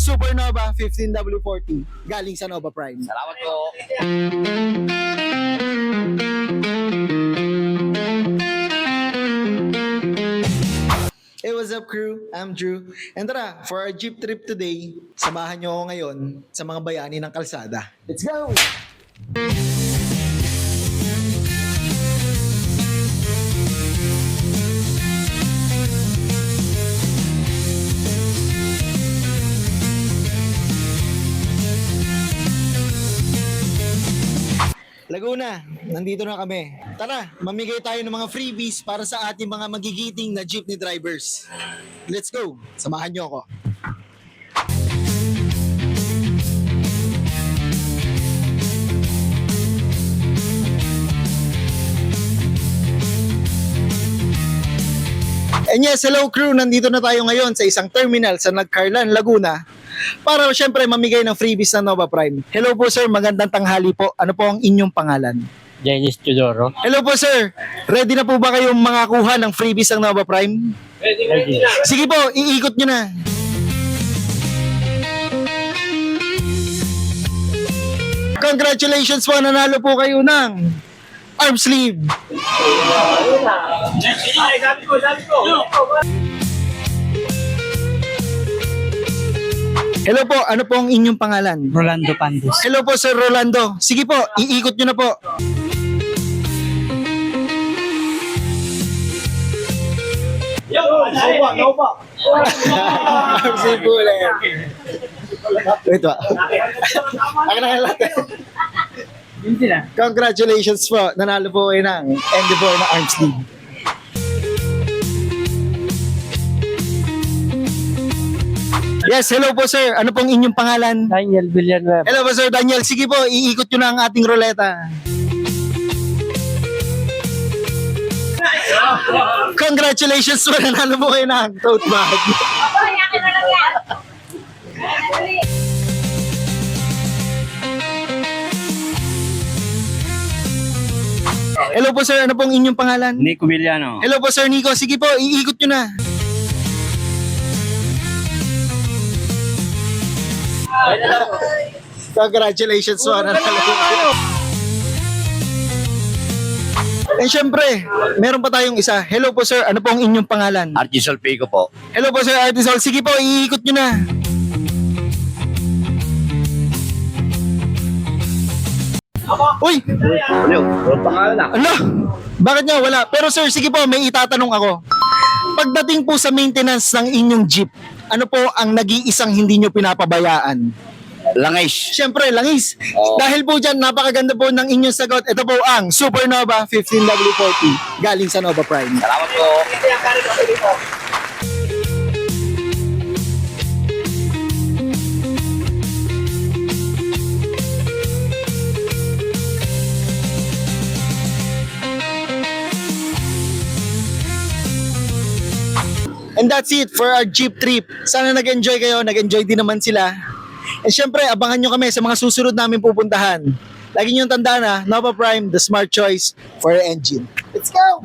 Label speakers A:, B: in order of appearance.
A: Supernova 15W40 galing sa Nova Prime.
B: Salamat po.
A: Hey, what's up crew? I'm Drew. And tara, for our jeep trip today, samahan nyo ako ngayon sa mga bayani ng kalsada. Let's go! Laguna, nandito na kami. Tara, mamigay tayo ng mga freebies para sa ating mga magigiting na jeepney drivers. Let's go! Samahan nyo ako. And yes, hello crew, nandito na tayo ngayon sa isang terminal sa Nagcarlan, Laguna para syempre mamigay ng freebies ng Nova Prime. Hello po sir, magandang tanghali po. Ano po ang inyong pangalan?
C: Dennis Teodoro.
A: Hello po sir, ready na po ba kayong makakuha ng freebies ng Nova Prime?
C: Ready.
A: Sige po, iikot nyo na. Congratulations po, nanalo po kayo ng arm sleeve. Hello po, ano po ang inyong pangalan?
C: Rolando Pandes.
A: Hello po Sir Rolando. Sige po, iikot nyo na po. Arm sleeve po ulit. Wait ba? Akin na lahat.
C: Hindi na.
A: Congratulations po, nanalo po kayo ng Endeavor na arm sleeve. Yes, hello po sir. Ano pong inyong pangalan?
C: Daniel Villanueva.
A: Hello po Sir Daniel. Sige po, iikot nyo na ang ating ruleta. Congratulations po, nanalo po kayo ng tote bag. Hello po sir, ano pong inyong pangalan?
C: Nico Villano.
A: Hello po Sir Nico. Sige po, iikot nyo na. Congratulations po, nanalo po kayo. And syempre, meron pa tayong isa. Hello po sir, ano po ang inyong pangalan?
B: Artisol Pico po.
A: Hello po sir Artisol. Sige po, iikot nyo na. Uy!
B: Ano? Ano pangalan na?
A: Ano? Bakit nga wala? Pero sir, sige po, may itatanong ako. Pagdating po sa maintenance ng inyong jeep, ano po ang nag-iisang hindi nyo pinapabayaan?
B: Langis.
A: Siyempre, langis.
B: Oo.
A: Dahil po dyan, napakaganda po ng inyong sagot. Ito po ang Supernova 15W40 galing sa Nova Prime.
B: Salamat po.
A: And that's it for our jeep trip. Sana nag-enjoy kayo, nag-enjoy din naman sila. And syempre, abangan nyo kami sa mga susunod namin pupuntahan. Lagi nyo tandaan na, Nova Prime, the smart choice for your engine. Let's go!